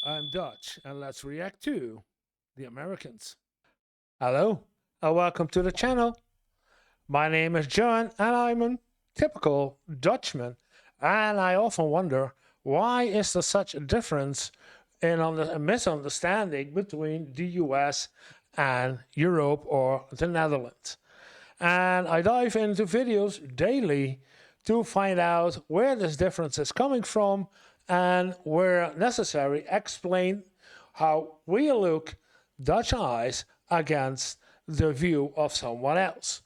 I'm Dutch, and let's react to the Americans. Hello, and welcome to the channel. My name is John, and I'm a typical Dutchman. And I often wonder, why is there such a difference in a misunderstanding between the US and Europe or the Netherlands? And I dive into videos daily to find out where this difference is coming from and, where necessary, explain how we look Dutch eyes against the view of someone else.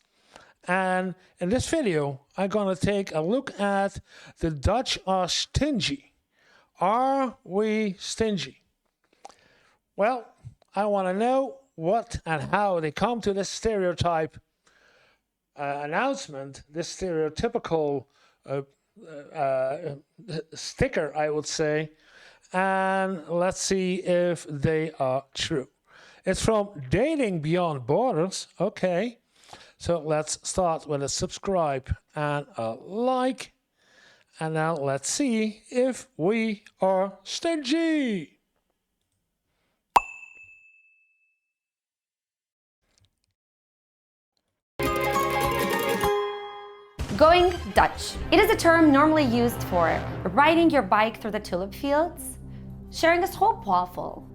And in this video, I'm going to take a look at the Dutch are stingy. Are we stingy? Well, I want to know what and how they come to this stereotype announcement, this stereotypical sticker, I would say, and let's see if they are true. It's from Dating Beyond Borders. Okay, so let's start with a subscribe and a like, and now let's see if we are stingy. Going Dutch. It is a term normally used for riding your bike through the tulip fields, sharing a stroopwafel,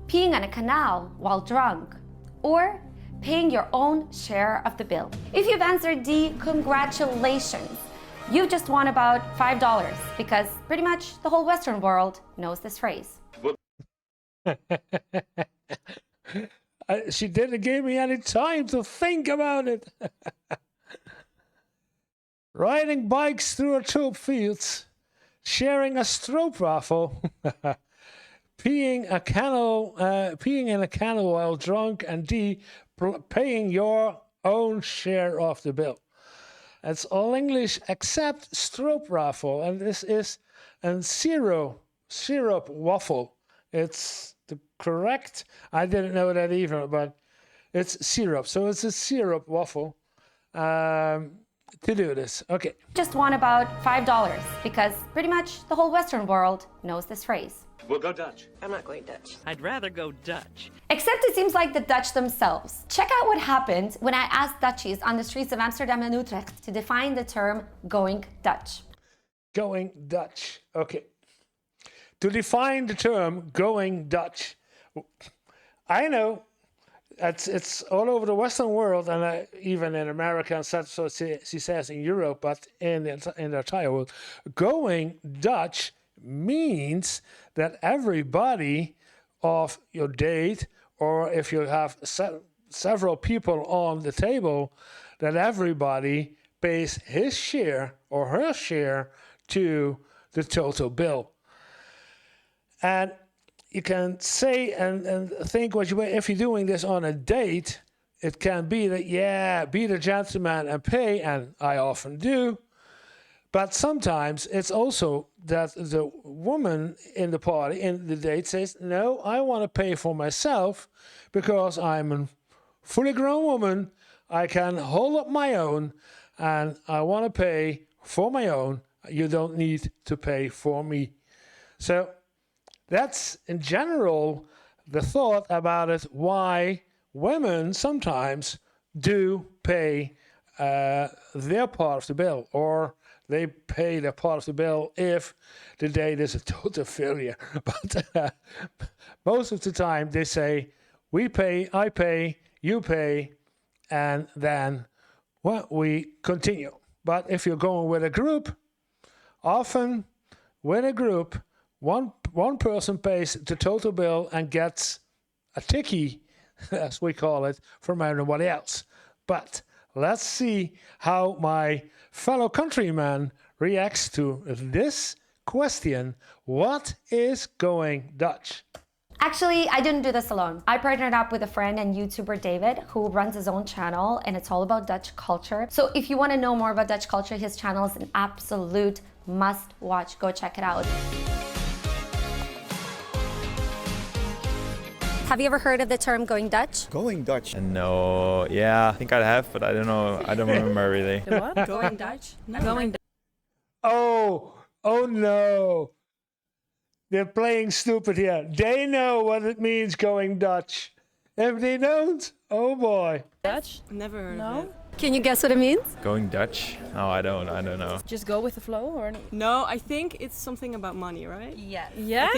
peeing in a canal while drunk, or paying your own share of the bill. If you've answered D, congratulations. You just won about $5 because pretty much the whole Western world knows this phrase. She didn't give me any time to think about it. Riding bikes through a tulip fields, sharing a stroopwafel, peeing in a canal while drunk, and D, paying your own share of the bill. It's all English except stroopwafel, and this is a syrup waffle. It's the correct. I didn't know that either, but it's syrup, so it's a syrup waffle. To do this. Okay. Just won about $5 because pretty much the whole Western world knows this phrase. We'll go Dutch. I'm not going Dutch. I'd rather go Dutch. Except it seems like the Dutch themselves. Check out what happened when I asked Dutchies on the streets of Amsterdam and Utrecht to define the term going Dutch. Going Dutch. Okay. To define the term going Dutch, I know it's all over the Western world, and even in America, and so she says in Europe, but in the entire world, going Dutch means that everybody of your date, or if you have several people on the table, that everybody pays his share or her share to the total bill. And you can say and think if you're doing this on a date, it can be that, yeah, be the gentleman and pay, and I often do. But sometimes it's also that the woman in the party, in the date, says, no, I want to pay for myself because I'm a fully grown woman. I can hold up my own, and I want to pay for my own. You don't need to pay for me. So that's, in general, the thought about it, why women sometimes do pay their part of the bill, or they pay their part of the bill if the date is a total failure. But most of the time they say, we pay, I pay, you pay, and then we continue. But if you're going with a group, often with a group, one person pays the total bill and gets a tikkie, as we call it, from everybody else. But let's see how my fellow countryman reacts to this question. What is going Dutch? Actually, I didn't do this alone. I partnered up with a friend and YouTuber, David, who runs his own channel, and it's all about Dutch culture. So if you want to know more about Dutch culture, his channel is an absolute must watch. Go check it out. Have you ever heard of the term going Dutch? Going Dutch? No, yeah, I think I have, but I don't know. I don't remember really. The what? Going Dutch? No. Going Dutch. Oh no. They're playing stupid here. They know what it means going Dutch. If they don't, oh boy. Dutch? Never heard of No? it. Can you guess what it means? Going Dutch? No, I don't know. Just go with the flow or No, I think it's something about money, right? Yes. yeah?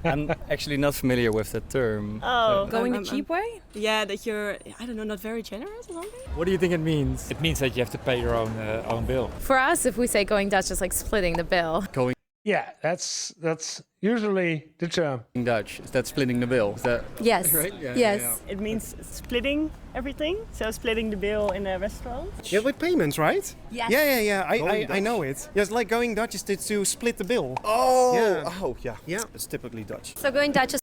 I'm actually not familiar with the term. Oh, going I'm- the cheap way? Yeah, that you're, I don't know, not very generous or something? What do you think it means? It means that you have to pay your own bill. For us, if we say going Dutch, it's like splitting the bill. Going Yeah, that's usually the term. Dutch, is that splitting the bill? Is that Yes. right? Yeah, Yes. It means splitting everything, so splitting the bill in a restaurant. Yeah, with payments, right? Yes. Yeah. I know it. Yes, like going Dutch is to split the bill. Oh, yeah. Yeah, it's typically Dutch. So going Dutch is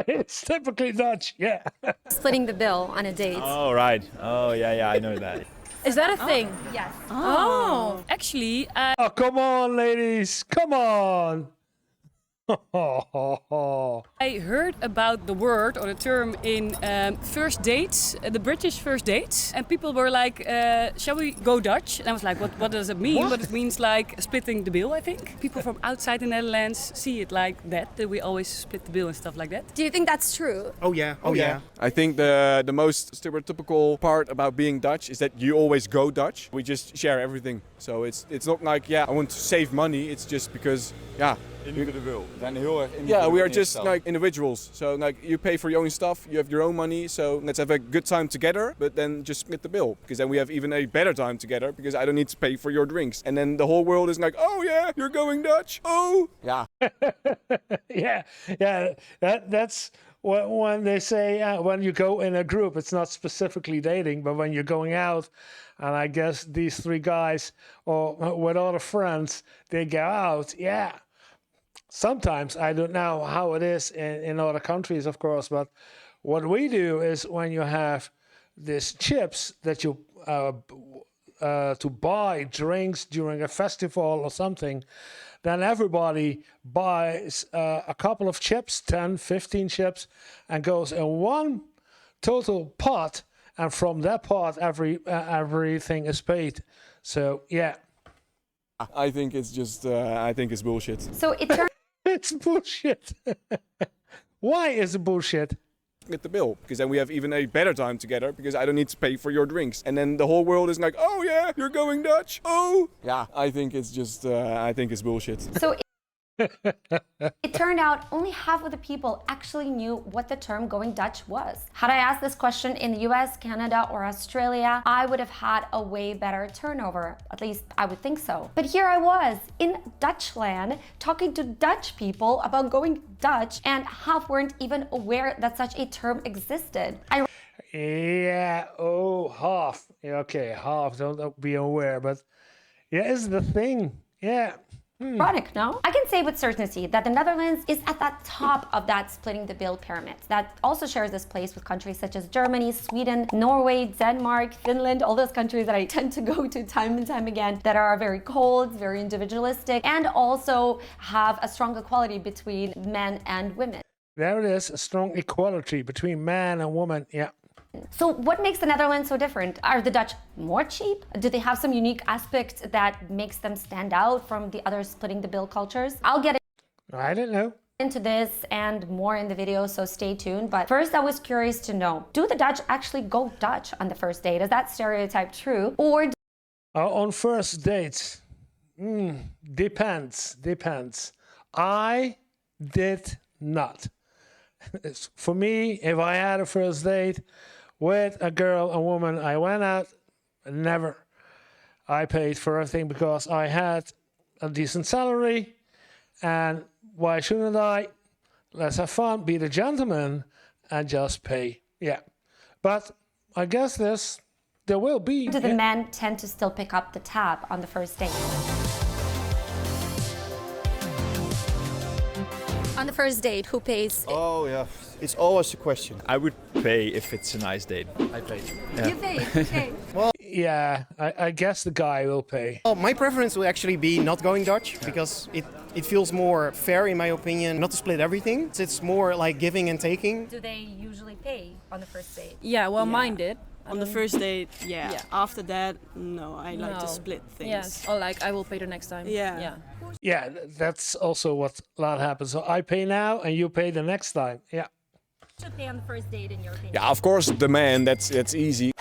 It's typically Dutch, yeah. splitting the bill on a date. Oh, right. Oh, yeah, I know that. Is that a thing? Yes. Oh. Actually, Oh, come on, ladies. Come on. I heard about the word or the term in first dates, the British first dates, and people were like, shall we go Dutch? And I was like, what does it mean? But it means like splitting the bill, I think. People from outside the Netherlands see it like that we always split the bill and stuff like that. Do you think that's true? Oh yeah. I think the most stereotypical part about being Dutch is that you always go Dutch. We just share everything. So it's not like, I want to save money. It's just because, Individueel. We zijn heel erg we are just like individuals. So like you pay for your own stuff, you have your own money. So let's have a good time together, but then just split the bill. Because then we have even a better time together because I don't need to pay for your drinks. And then the whole world is like, oh yeah, you're going Dutch. Oh. Yeah. yeah. That's when they say when you go in a group, it's not specifically dating, but when you're going out, and I guess these three guys or with all the friends, they go out. Yeah. Sometimes I don't know how it is in other countries, of course, but what we do is when you have these chips that you to buy drinks during a festival or something, then everybody buys a couple of chips, 10, 15 chips, and goes in one total pot, and from that pot everything is paid. So yeah. I think it's just, I think it's bullshit. So it turns It's bullshit. Why is it bullshit? Split the bill, because then we have even a better time together because I don't need to pay for your drinks. And then the whole world is like, oh yeah, you're going Dutch. Oh. Yeah, I think it's just, I think it's bullshit. So it turned out only half of the people actually knew what the term going Dutch was. Had I asked this question in the US, Canada, or Australia, I would have had a way better turnover. At least I would think so. But here I was in Dutchland talking to Dutch people about going Dutch, and half weren't even aware that such a term existed. Yeah, half. Yeah, okay, half, don't be aware, but yeah, it's the thing. Yeah. Ironic, no? I can say with certainty that the Netherlands is at the top of that splitting the bill pyramid. That also shares this place with countries such as Germany, Sweden, Norway, Denmark, Finland, all those countries that I tend to go to time and time again that are very cold, very individualistic, and also have a strong equality between men and women. There it is, a strong equality between man and woman, yeah. So what makes the Netherlands so different? Are the Dutch more cheap? Do they have some unique aspect that makes them stand out from the other splitting the bill cultures? I'll get I don't know. into this and more in the video, so stay tuned. But first, I was curious to know, do the Dutch actually go Dutch on the first date? Is that stereotype true? Or On first dates, depends. I did not. For me, if I had a first date with a girl, a woman, I went out, never. I paid for everything because I had a decent salary, and why shouldn't I? Let's have fun, be the gentleman, and just pay. Yeah. But I guess there will be. do the men tend to still pick up the tab on the first date? On the first date, who pays? Oh yeah, it's always a question. I would pay if it's a nice date. I paid. You pay, okay. Yeah, I guess the guy will pay. Well, my preference will actually be not going Dutch because it feels more fair in my opinion, not to split everything. It's more like giving and taking. Do they usually pay on the first date? Yeah, well, mine did. On the first date, yeah. After that, no, I like to split things. Yes. Or like I will pay the next time. Yeah. Yeah, that's also what a lot happens. So I pay now and you pay the next time. Yeah. Should pay on the first date in your opinion? Yeah, of course, the man, that's easy.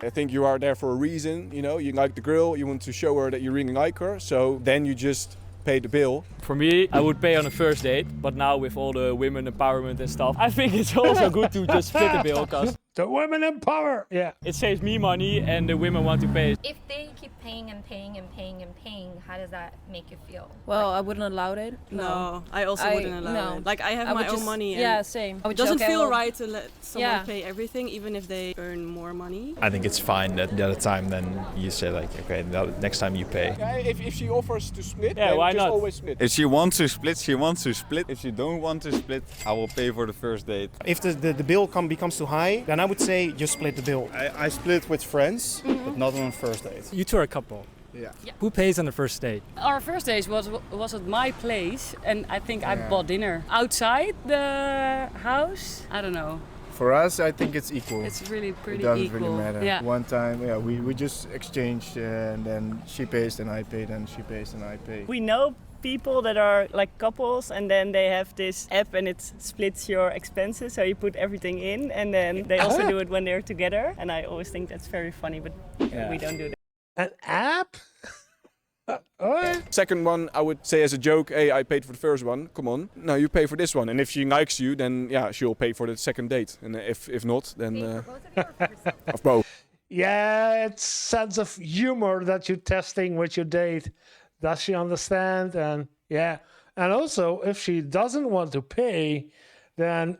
I think you are there for a reason, you know, you like the girl, you want to show her that you really like her, so then you just pay the bill. For me, I would pay on the first date, but now with all the women empowerment and stuff, I think it's also good to just split the bill, because the women in power, yeah. It saves me money and the women want to pay. If they keep paying and paying and paying and paying, how does that make you feel? Well, I wouldn't allow it. No, I also wouldn't allow it. Like I have my own money. And yeah, same. it doesn't feel right to let someone pay everything, even if they earn more money. I think it's fine that the other time then you say like, okay, next time you pay. Yeah, if she offers to split, yeah, then why just not? always split. If she wants to split, she wants to split. If she don't want to split, I will pay for the first date. If the bill becomes too high, then I would say just split the bill. I split with friends, but not on first date. You two are a couple. Yeah. Who pays on the first date? Our first date was at my place, and I think I bought dinner outside the house. I don't know. For us, I think it's equal. It's really pretty It doesn't equal. really matter. Yeah. One time, we just exchange, and then she pays, then I pay, then she pays, then I pay. We know people that are like couples and then they have this app and it splits your expenses, so you put everything in and then they also do it when they're together, and I always think that's very funny, but we don't do that. An app? Second one, I would say as a joke, hey, I paid for the first one, come on. Now you pay for this one. And if she likes you, then yeah, she'll pay for the second date. And if not, then of both. Yeah, it's sense of humor that you're testing with your date. Does she understand? And yeah, and also if she doesn't want to pay, then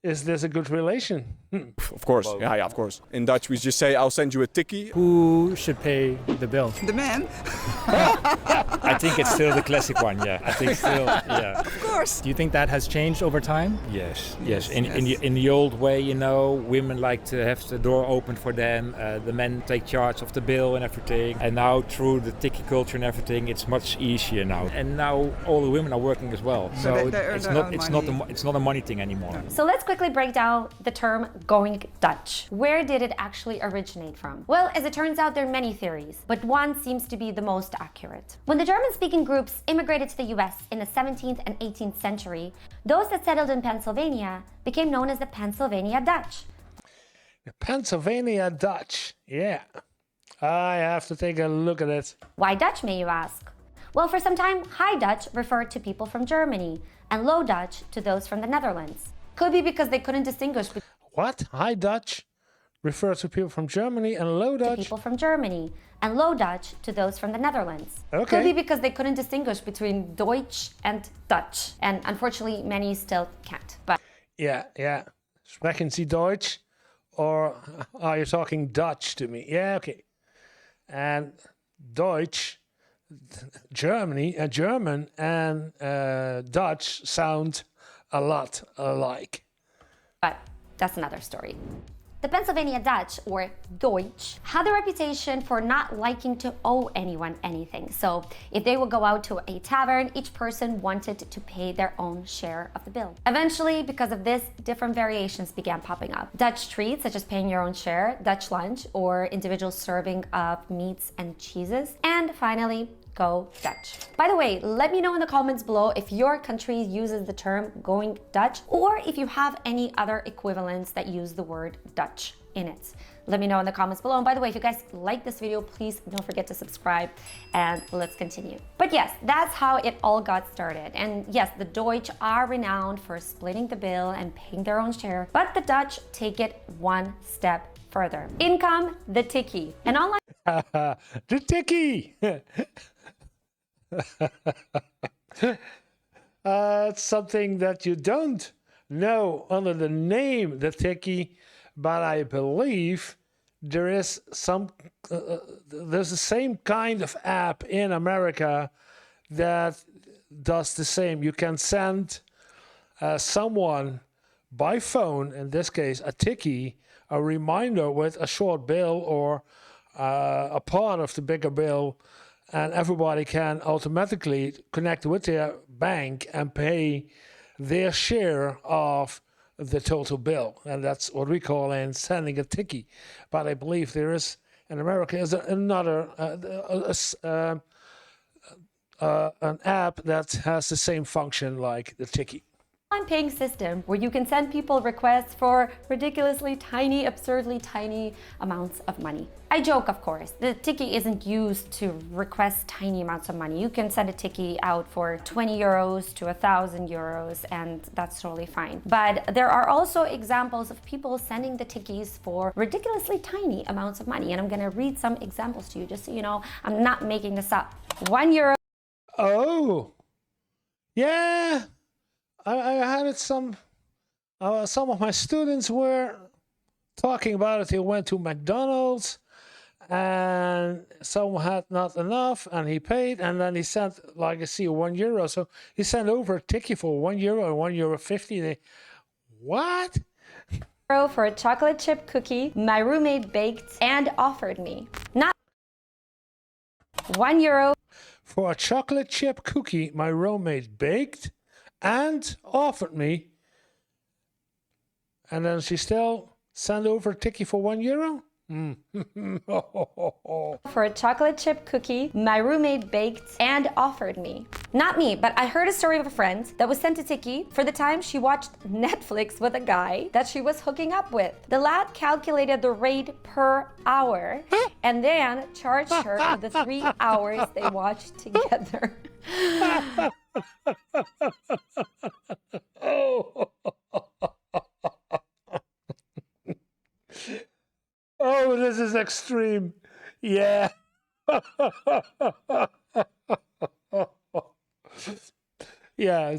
is this a good relation? Of course, yeah, of course. In Dutch, we just say, I'll send you a tikkie. Who should pay the bill? The man. I think it's still the classic one, yeah. I think still, yeah. Of course. Do you think that has changed over time? Yes. In the old way, you know, women like to have the door open for them. The men take charge of the bill and everything. And now through the tikkie culture and everything, it's much easier now. And now all the women are working as well. So it's not a money thing anymore. So let's quickly break down the term going Dutch. Where did it actually originate from? Well, as it turns out, there are many theories, but one seems to be the most accurate. When the German-speaking groups immigrated to the US in the 17th and 18th century, those that settled in Pennsylvania became known as the Pennsylvania Dutch. The Pennsylvania Dutch, yeah. I have to take a look at it. Why Dutch, may you ask? Well, for some time, High Dutch referred to people from Germany, and Low Dutch to those from the Netherlands. Could be because they couldn't distinguish between What? High Dutch refers to people from Germany, and Low Dutch? people from Germany, and Low Dutch to those from the Netherlands. Okay. Could be because they couldn't distinguish between Deutsch and Dutch, and unfortunately many still can't. But Yeah. Sprechen Sie Deutsch? Or are you talking Dutch to me? Yeah, okay. And Deutsch, German and Dutch sound a lot alike. But that's another story. The Pennsylvania Dutch, or Deutsch, had a reputation for not liking to owe anyone anything. So if they would go out to a tavern, each person wanted to pay their own share of the bill. Eventually, because of this, different variations began popping up. Dutch treats, such as paying your own share, Dutch lunch, or individual serving of meats and cheeses, and finally, Go Dutch. By the way, let me know in the comments below if your country uses the term going Dutch, or if you have any other equivalents that use the word Dutch in it. Let me know in the comments below. And by the way, if you guys like this video, please don't forget to subscribe, and let's continue. But yes, that's how it all got started. And yes, the Deutsch are renowned for splitting the bill and paying their own share, but the Dutch take it one step further. In come the tikkie. An online the tikkie! It's something that you don't know under the name the tikkie, but I believe there is there's the same kind of app in America that does the same. You can send someone by phone, in this case a tikkie, a reminder with a short bill or a part of the bigger bill, and everybody can automatically connect with their bank and pay their share of the total bill, and that's what we call in sending a ticky. But I believe there is in America is another an app that has the same function like the ticky. Online paying system where you can send people requests for ridiculously tiny, absurdly tiny amounts of money. I joke, of course. The ticky isn't used to request tiny amounts of money. You can send a ticky out for 20 euros to 1,000 euros, and that's totally fine. But there are also examples of people sending the tickies for ridiculously tiny amounts of money. And I'm gonna read some examples to you, just so you know, I'm not making this up. €1. Oh, yeah. I had it some of my students were talking about it. He went to McDonald's and someone had not enough and he paid, and then he sent, like I see, €1. So he sent over a ticket for €1 and €1.50. What? For a chocolate chip cookie my roommate baked and offered me. Not €1. For a chocolate chip cookie my roommate baked and offered me, and then she still sent over a ticket for €1. For a chocolate chip cookie my roommate baked and offered me. Not me, but I heard a story of a friend that was sent a ticket for the time she watched Netflix with a guy that she was hooking up with. The lad calculated the rate per hour and then charged her for the 3 hours they watched together. Oh, this is extreme. Yeah. Yeah,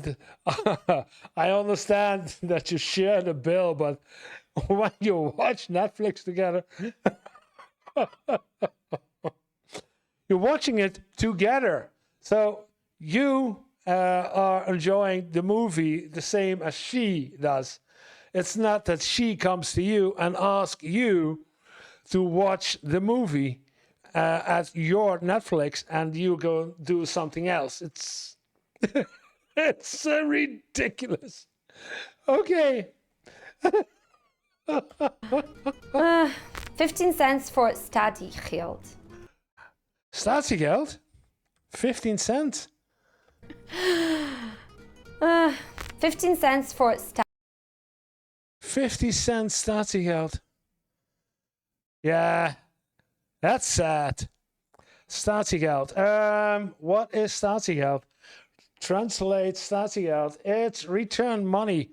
I understand that you share the bill, but when you watch Netflix together, you're watching it together. So you are enjoying the movie the same as she does. It's not that she comes to you and asks you to watch the movie at your Netflix and you go do something else. It's it's ridiculous. Okay. 15 cents for statiegeld. Statiegeld? 15 cents? 15 cents for 50 cents statiegeld. Yeah, that's sad. Statiegeld. What is statiegeld? Translate statiegeld. It's return money.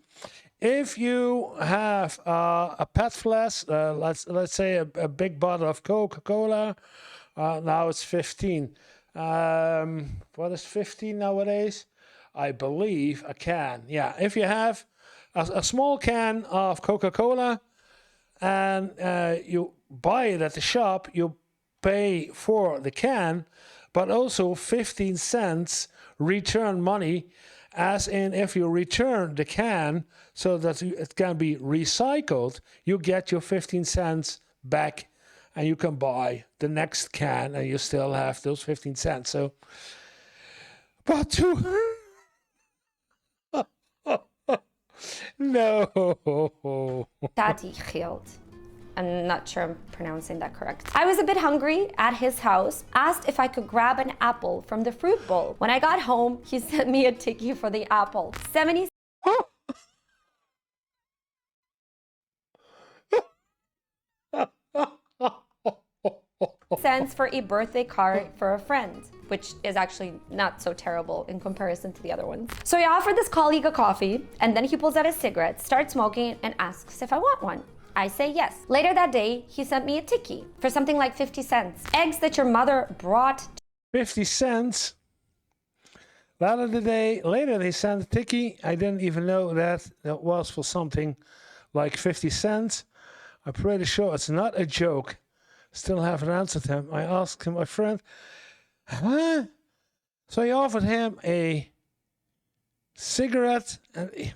If you have a PET flask, let's say a big bottle of Coca-Cola, now it's 15. What is 15 nowadays? I believe a can. Yeah, if you have a small can of Coca-Cola and you buy it at the shop, you pay for the can, but also 15 cents return money, as in if you return the can so that it can be recycled, you get your 15 cents back and you can buy the next can and you still have those 15 cents. So, but to... No. statiegeld. I'm not sure I'm pronouncing that correct. I was a bit hungry at his house, asked if I could grab an apple from the fruit bowl. When I got home, he sent me a ticket for the apple. 70 cents for a birthday card for a friend, which is actually not so terrible in comparison to the other ones. So I offered this colleague a coffee, and then he pulls out a cigarette, starts smoking, and asks if I want one. I say yes. Later that day, he sent me a ticky for something like 50 cents. Eggs that your mother brought. 50 cents? Later they sent a ticky. I didn't even know that was for something like 50 cents. I'm pretty sure it's not a joke. Still haven't answered him. I asked him, my friend, huh? So I offered him a cigarette and...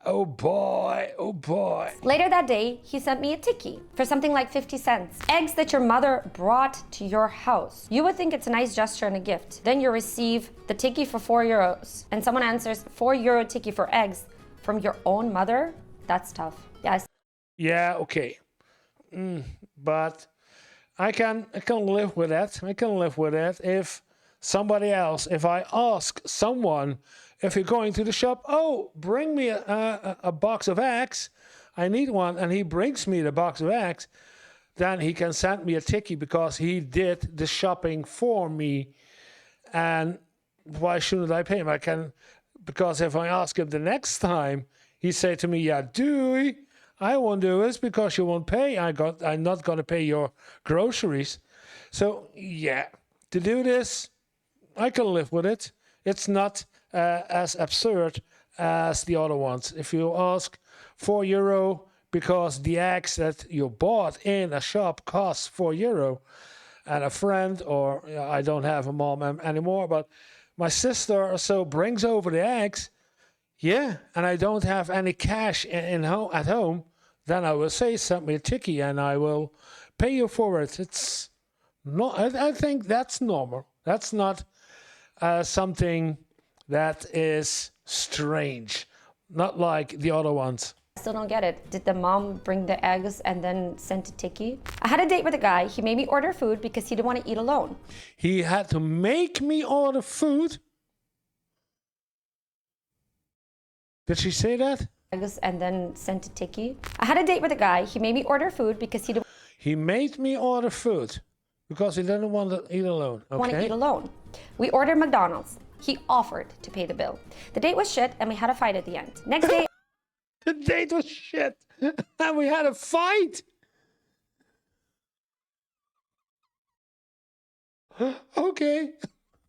Oh boy, oh boy. Later that day, he sent me a ticky for something like 50 cents. Eggs that your mother brought to your house. You would think it's a nice gesture and a gift. Then you receive the ticky for €4. And someone answers, €4 ticky for eggs. from your own mother, that's tough. Yes. Yeah, okay. But I can live with that. I can live with that if somebody else, if I ask someone, if you're going to the shop, oh, bring me a box of eggs, I need one, and he brings me the box of eggs, then he can send me a ticket because he did the shopping for me. And why shouldn't I pay him? Because if I ask him the next time, he say to me, yeah, doei, I won't do this because you won't pay. I'm not going to pay your groceries. So, yeah, to do this, I can live with it. It's not as absurd as the other ones. If you ask €4 because the eggs that you bought in a shop cost €4, and a friend, or I don't have a mom anymore, but my sister or so brings over the eggs, yeah, and I don't have any cash at home, then I will say, send me a ticket and I will pay you for it. It's not. I think that's normal. That's not something that is strange, not like the other ones. I still don't get it. Did the mom bring the eggs and then send a ticket? I had a date with a guy. He made me order food because he didn't want to eat alone. He had to make me order food? Did she say that? Eggs and then sent a ticket. I had a date with a guy. He made me order food because he didn't made me order food because he didn't want to eat alone. Okay. want to eat alone. We ordered McDonald's. He offered to pay the bill. The date was shit and we had a fight at the end. Next day... The date was shit and we had a fight. Okay.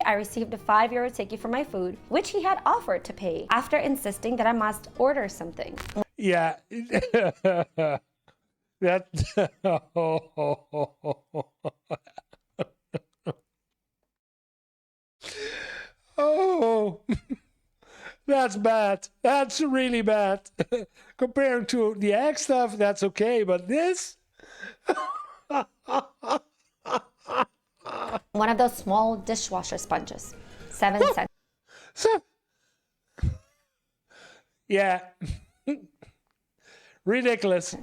I received a €5 ticket for my food, which he had offered to pay after insisting that I must order something. Yeah. That. Oh, that's bad. That's really bad. Compared to the egg stuff, that's okay, but this. One of those small dishwasher sponges. 7 cents. Yeah. Ridiculous.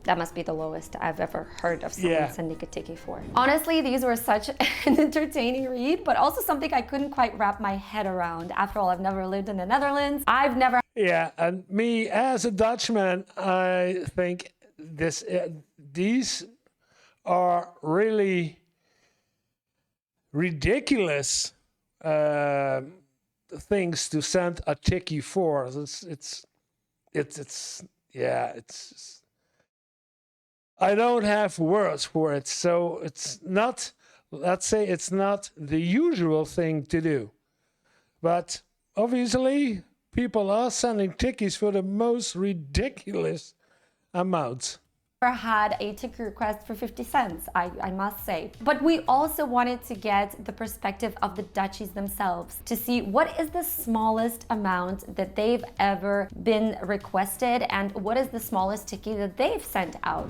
That must be the lowest I've ever heard of someone sending a ticket for. Honestly, these were such an entertaining read, but also something I couldn't quite wrap my head around. After all, I've never lived in the Netherlands. I've never... Yeah, and me as a Dutchman, I think these are really ridiculous things to send a ticket for. It's I don't have words for it, so it's not, let's say it's not the usual thing to do. But obviously, people are sending tickets for the most ridiculous amounts. Had a ticket request for 50 cents, I must say. But we also wanted to get the perspective of the Dutchies themselves to see what is the smallest amount that they've ever been requested and what is the smallest ticket that they've sent out.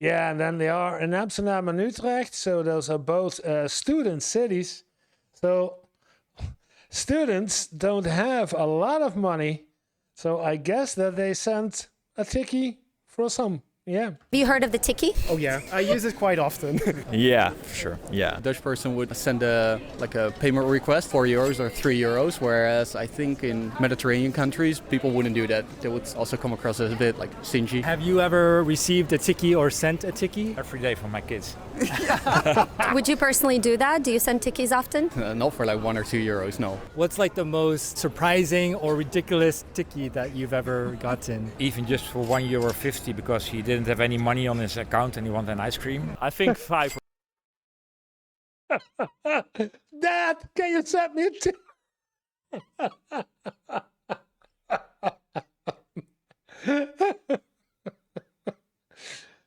Yeah, and then they are in Amsterdam and Utrecht, so those are both student cities. So students don't have a lot of money, so I guess that they sent a ticket for some. Yeah. Have you heard of the Tikkie? Oh yeah, I use it quite often. Yeah, for sure. Yeah. A Dutch person would send a payment request, €4 or €3, whereas I think in Mediterranean countries people wouldn't do that. They would also come across as a bit like stingy. Have you ever received a tikkie or sent a tikkie? Every day for my kids. Would you personally do that? Do you send tikkies often? Not for like €1 or €2, no. What's like the most surprising or ridiculous tikkie that you've ever gotten? Even just for €1.50 because he didn't have any money on his account and he wanted an ice cream. I think 5. Dad, can you send me a ticket?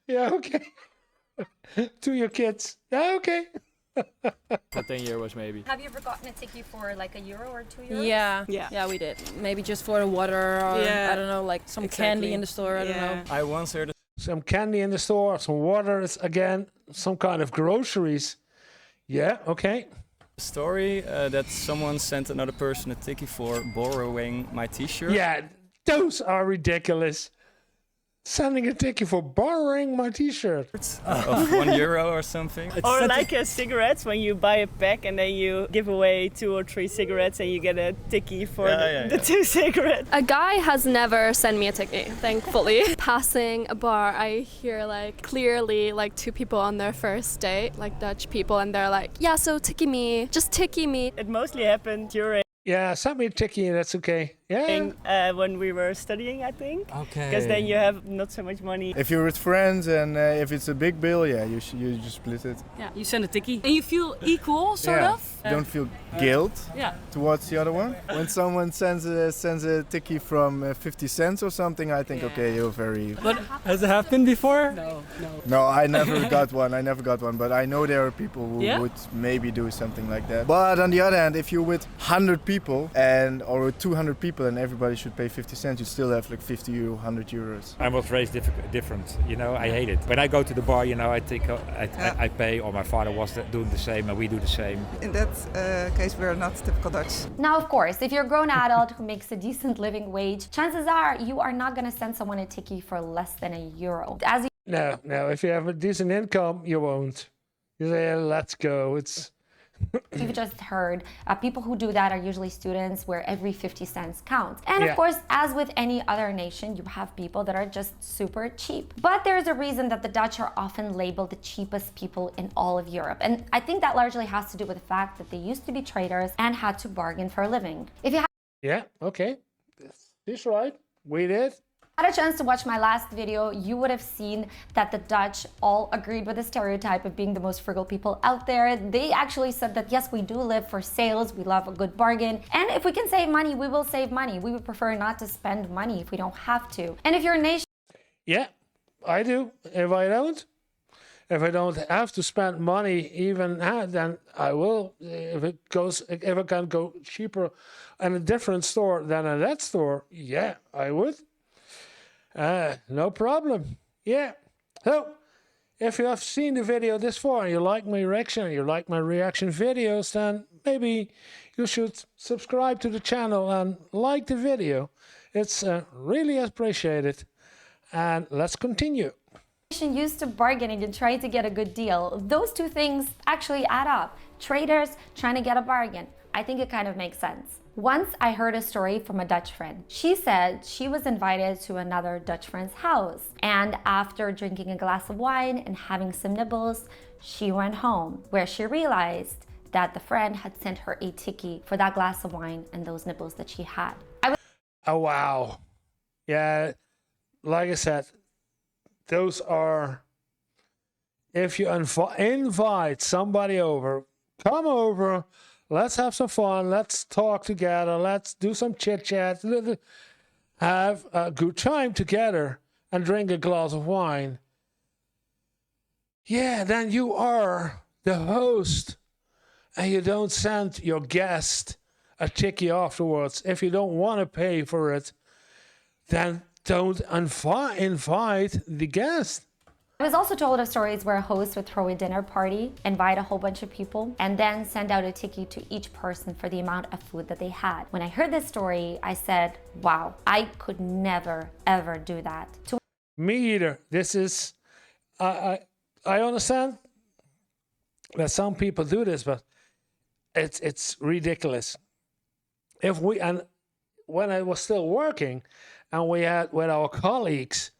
Yeah, okay. To your kids. Yeah, okay. For €10 maybe. Have you ever gotten a ticket for like €1 or €2? Yeah, we did. Maybe just for the water or I don't know, like some candy in the store. I don't know. I once heard some candy in the store, some water, again, some kind of groceries. Yeah, okay. Story that someone sent another person a ticket for borrowing my t-shirt. Yeah, Those are ridiculous. Sending a ticket for borrowing my T-shirt. Of €1 or something. Or like cigarettes, when you buy a pack and then you give away 2 or 3 cigarettes and you get a ticket for the 2 cigarettes. A guy has never sent me a ticket, thankfully. Passing a bar, I hear like clearly like 2 people on their first date, like Dutch people, and they're like, yeah, so ticket me, just ticket me. It mostly happened during Yeah, send me a ticket, that's okay. Yeah. When we were studying, I think. Okay. Because then you have not so much money. If you're with friends and if it's a big bill, yeah, you just split it. Yeah, you send a tikkie and you feel equal, sort of. You don't feel guilt towards the other one. When someone sends a tikkie from 50 cents or something, I think, okay, you're very... But has it happened before? No. No, I never got one. But I know there are people who would maybe do something like that. But on the other hand, if you're with 100 people or with 200 people and everybody should pay 50 cents, you still have like 50 euro, 100 euros. I was raised different, you know, I hate it. When I go to the bar, you know, I pay, or my father was doing the same and we do the same. In that case, we're not typical Dutch. Now, of course, if you're a grown adult who makes a decent living wage, chances are you are not going to send someone a ticket for less than €1. No, if you have a decent income, you won't. You say, let's go. You've just heard, people who do that are usually students where every 50 cents counts. And of course, as with any other nation, you have people that are just super cheap. But there's a reason that the Dutch are often labeled the cheapest people in all of Europe. And I think that largely has to do with the fact that they used to be traders and had to bargain for a living. If you Yeah, okay. That's right. We did. had a chance to watch my last video, you would have seen that the Dutch all agreed with the stereotype of being the most frugal people out there. They actually said that yes, we do live for sales, we love a good bargain, and if we can save money, we will save money. We would prefer not to spend money if we don't have to. And if you're a nation... Yeah, I do. If I don't have to spend money even then I will. If I can go cheaper in a different store than in that store, yeah, I would. No problem. Yeah. So, if you have seen the video this far and you like my reaction videos, then maybe you should subscribe to the channel and like the video. It's really appreciated. And let's continue. Used to bargaining and trying to get a good deal. Those two things actually add up. Traders trying to get a bargain. I think it kind of makes sense. Once I heard a story from a Dutch friend. She said she was invited to another Dutch friend's house, and after drinking a glass of wine and having some nibbles, she went home, where she realized that the friend had sent her a tikkie for that glass of wine and those nibbles that she had. Oh wow. Yeah, like I said, those are, if you invite somebody over, come over, let's have some fun, let's talk together, let's do some chit chat, have a good time together and drink a glass of wine. Yeah, then you are the host and you don't send your guest a tikkie afterwards. If you don't want to pay for it, then don't invite the guest. I was also told of stories where a host would throw a dinner party, invite a whole bunch of people, and then send out a tikkie to each person for the amount of food that they had. When I heard this story, I said, wow, I could never, ever do that. Me either. This is, I understand that some people do this, but it's ridiculous. And when I was still working, and we had with our colleagues,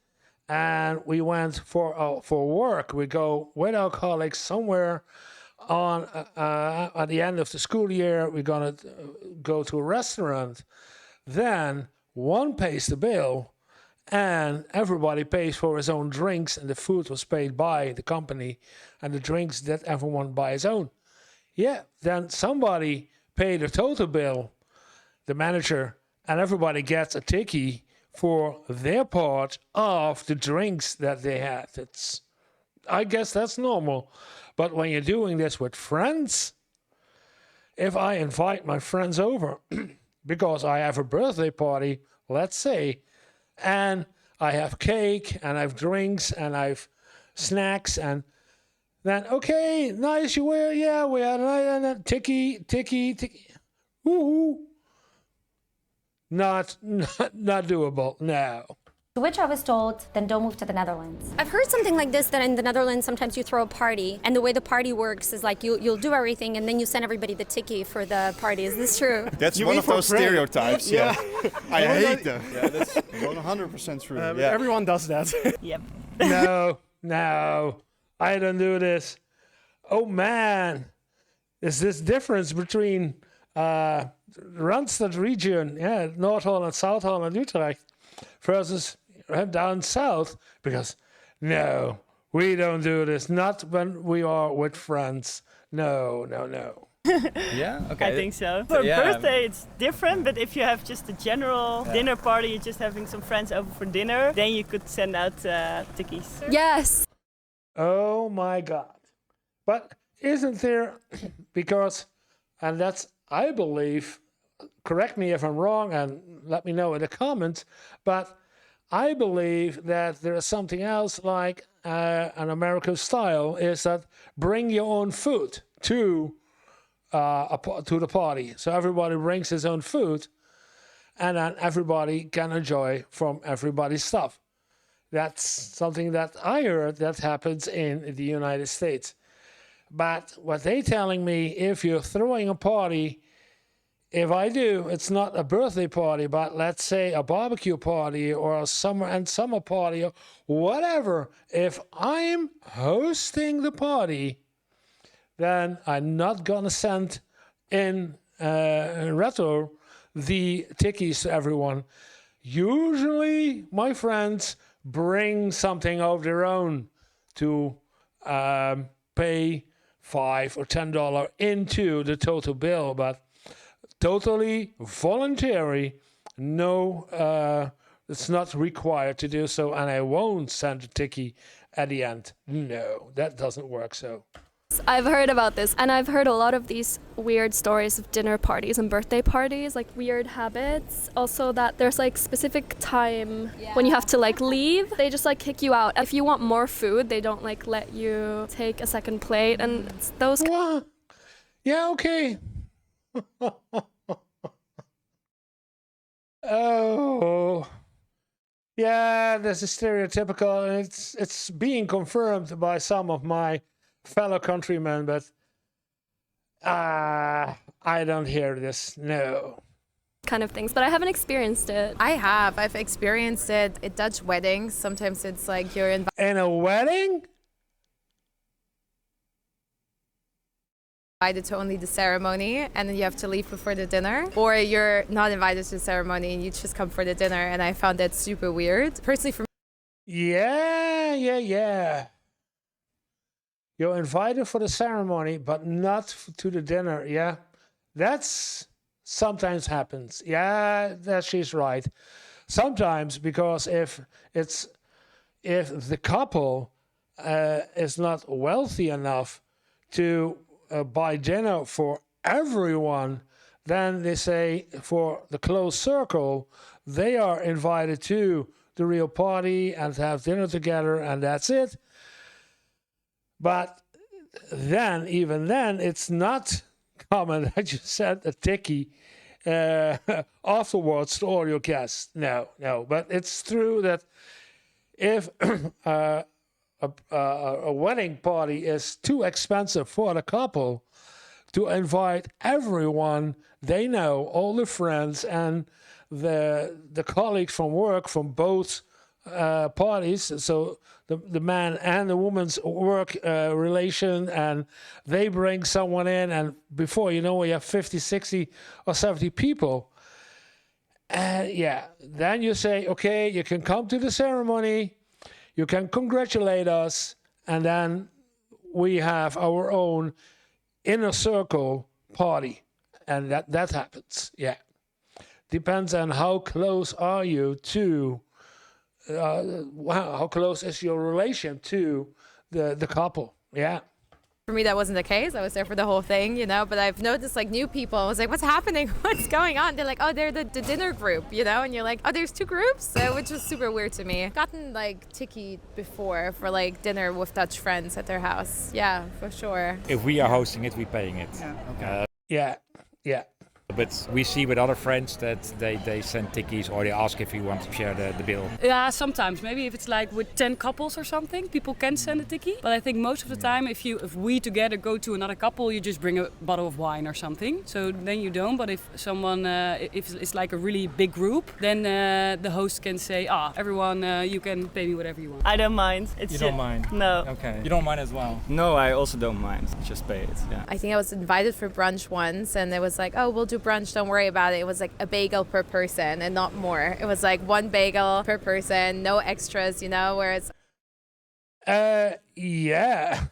and we went for work. We go with our colleagues somewhere on at the end of the school year. We're gonna go to a restaurant. Then one pays the bill, and everybody pays for his own drinks. And the food was paid by the company, and the drinks that everyone buy his own. Yeah. Then somebody paid the total bill, the manager, and everybody gets a tikkie for their part of the drinks that they had. I guess that's normal. But when you're doing this with friends, if I invite my friends over because I have a birthday party, let's say, and I have cake and I have drinks and I have snacks, and then, okay, nice you wear, yeah, we had a tikkie. Woo-hoo. not doable. No. To which I was told, then don't move to the Netherlands. I've heard something like this, that in the Netherlands sometimes you throw a party, and the way the party works is like you'll do everything and then you send everybody the tikkie for the party. Is this true? That's one of those stereotypes. Yeah. I hate them. Yeah, that's 100% true. Everyone does that. Yep. No, I don't do this. Oh man, is this difference between Randstad region, North Holland, South Holland, Utrecht, versus down south? Because no, we don't do this. Not when we are with friends. No. Yeah, okay. I think so. For birthday, it's different, but if you have just a general dinner party, you're just having some friends over for dinner, then you could send out tikkies. Yes. Oh my God. But isn't there, because, and that's, I believe, correct me if I'm wrong and let me know in the comments, but I believe that there is something else like an American style, is that bring your own food to the party. So everybody brings his own food, and then everybody can enjoy from everybody's stuff. That's something that I heard that happens in the United States. But what they're telling me, if you're throwing a party, if I do, it's not a birthday party, but let's say a barbecue party or a summer party or whatever, if I'm hosting the party, then I'm not gonna send in retro the tikkies to everyone. Usually my friends bring something of their own to pay $5 or $10 into the total bill, but totally voluntary. No, it's not required to do so, and I won't send a tikkie at the end. No, that doesn't work so. I've heard about this, and I've heard a lot of these weird stories of dinner parties and birthday parties, like weird habits. Also that there's like specific time when you have to like leave. They just like kick you out. If you want more food, they don't like let you take a second plate, and it's those. What? Yeah, okay. Oh. Yeah, this is stereotypical, and it's being confirmed by some of my fellow countrymen, but I don't hear this, no. Kind of things, but I haven't experienced it. I have. I've experienced it at Dutch weddings. Sometimes it's like you're invited. In a wedding? Invited to only the ceremony, and then you have to leave before the dinner, or you're not invited to the ceremony and you just come for the dinner, and I found that super weird. Personally, for me. Yeah. You're invited for the ceremony, but not to the dinner. Yeah, that's sometimes happens. Yeah, that she's right. Sometimes, because if the couple is not wealthy enough to buy dinner for everyone, then they say for the close circle, they are invited to the real party and have dinner together, and that's it. But then, even then, it's not common that you send a tikkie afterwards to all your guests. No. But it's true that if a wedding party is too expensive for the couple, to invite everyone they know, all the friends and the colleagues from work from both parties, so the man and the woman's work relation, and they bring someone in, and before you know, we have 50, 60 or 70 people. Then you say, okay, you can come to the ceremony, you can congratulate us, and then we have our own inner circle party. And that happens, yeah. Depends on how close are you to how close is your relation to the couple? Yeah. For me, that wasn't the case. I was there for the whole thing, but I've noticed like new people. I was like, what's happening? What's going on? They're like, oh, they're the dinner group, and you're like, oh, there's two groups, which was super weird to me. I've gotten like tikkie before for like dinner with Dutch friends at their house. Yeah, for sure. If we are hosting it, we're paying it. Yeah. But we see with other friends that they send tikkies or they ask if you want to share the bill. Yeah, sometimes. Maybe if it's like with 10 couples or something, people can send a tikkie. But I think most of the time, if we together go to another couple, you just bring a bottle of wine or something. So then you don't. But if someone, if it's like a really big group, then the host can say, everyone, you can pay me whatever you want. I don't mind. You don't mind? No. Okay. You don't mind as well? No, I also don't mind. Just pay it. Yeah. I think I was invited for brunch once and it was like, oh, we'll do brunch, don't worry about it. It was like a bagel per person and not more. It was like one bagel per person, no extras, you know, whereas... Yeah.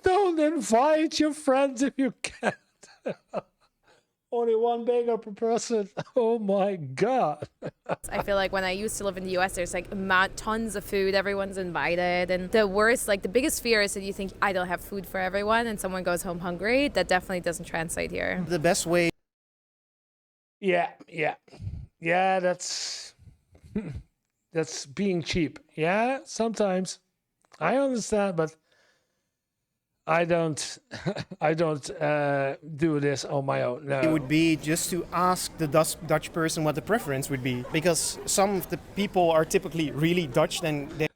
Don't invite your friends if you can't. Only one bagel per person. Oh my God. I feel like when I used to live in the US, there's like tons of food, everyone's invited. And the worst, like the biggest fear is that you think I don't have food for everyone and someone goes home hungry. That definitely doesn't translate here. The best way. Yeah, that's being cheap. Yeah, sometimes. I understand, but I don't do this on my own. No. It would be just to ask the Dutch person what the preference would be, because some of the people are typically really Dutch. Then they.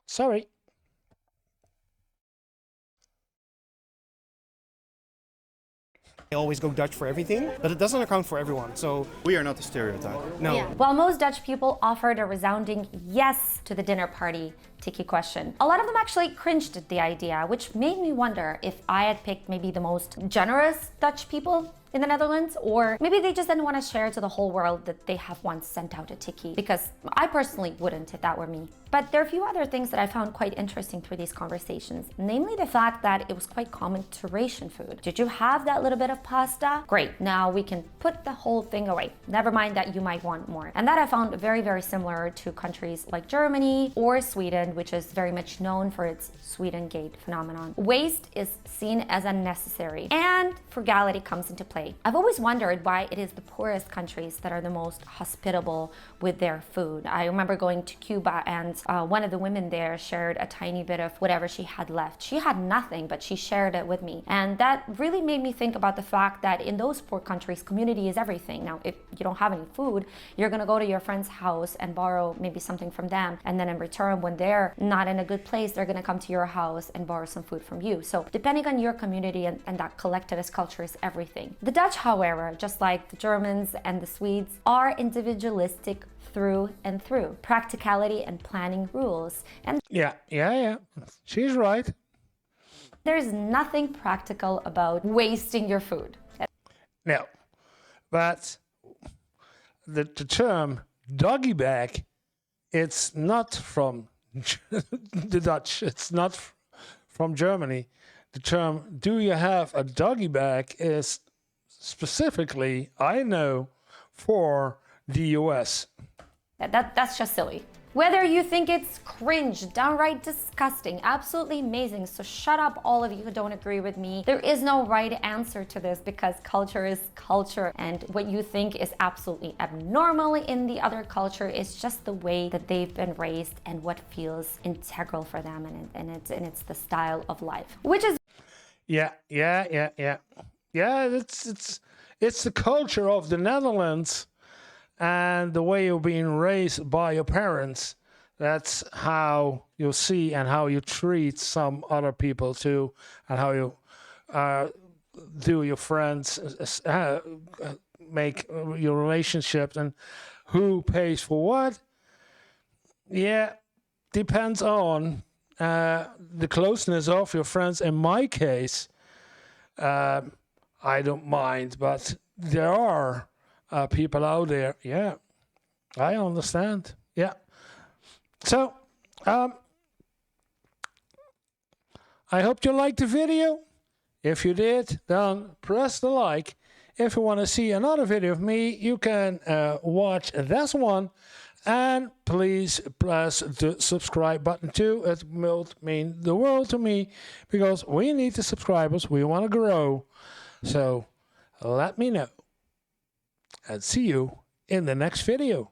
Sorry. They always go Dutch for everything, but it doesn't account for everyone. So we are not the stereotype. No. Yeah. While most Dutch people offered a resounding yes to the dinner party tikkie question, a lot of them actually cringed at the idea, which made me wonder if I had picked maybe the most generous Dutch people in the Netherlands, or maybe they just didn't want to share to the whole world that they have once sent out a tikkie, because I personally wouldn't if that were me. But there are a few other things that I found quite interesting through these conversations, namely the fact that it was quite common to ration food. Did you have that little bit of pasta? Great, now we can put the whole thing away. Never mind that you might want more. And that I found very, very similar to countries like Germany or Sweden, which is very much known for its Sweden Gate phenomenon. Waste is seen as unnecessary, and frugality comes into play. I've always wondered why it is the poorest countries that are the most hospitable with their food. I remember going to Cuba and one of the women there shared a tiny bit of whatever she had left. She had nothing, but she shared it with me. And that really made me think about the fact that in those poor countries, community is everything. Now, if you don't have any food, you're gonna go to your friend's house and borrow maybe something from them. And then in return, when they're not in a good place, they're gonna come to your house and borrow some food from you. So depending on your community and that collectivist culture is everything. The Dutch, however, just like the Germans and the Swedes, are individualistic through and through. Practicality and planning rules. And yeah. She's right. There's nothing practical about wasting your food. No, but the term doggy bag, it's not from the Dutch. It's not from Germany. The term "do you have a doggy bag" is specifically, I know, for the US. That's just silly. Whether you think it's cringe, downright disgusting, absolutely amazing, so shut up all of you who don't agree with me. There is no right answer to this because culture is culture, and what you think is absolutely abnormal in the other culture is just the way that they've been raised and what feels integral for them, and it's the style of life, which is Yeah, it's the culture of the Netherlands and the way you're being raised by your parents. That's how you see and how you treat some other people too, and how you do your friends, make your relationships, and who pays for what. Yeah, depends on the closeness of your friends. In my case, I don't mind, but there are people out there. Yeah, I understand. Yeah. So, I hope you liked the video. If you did, then press the like. If you want to see another video of me, you can watch this one. And please press the subscribe button too. It will mean the world to me because we need the subscribers. We want to grow. So let me know. And see you in the next video.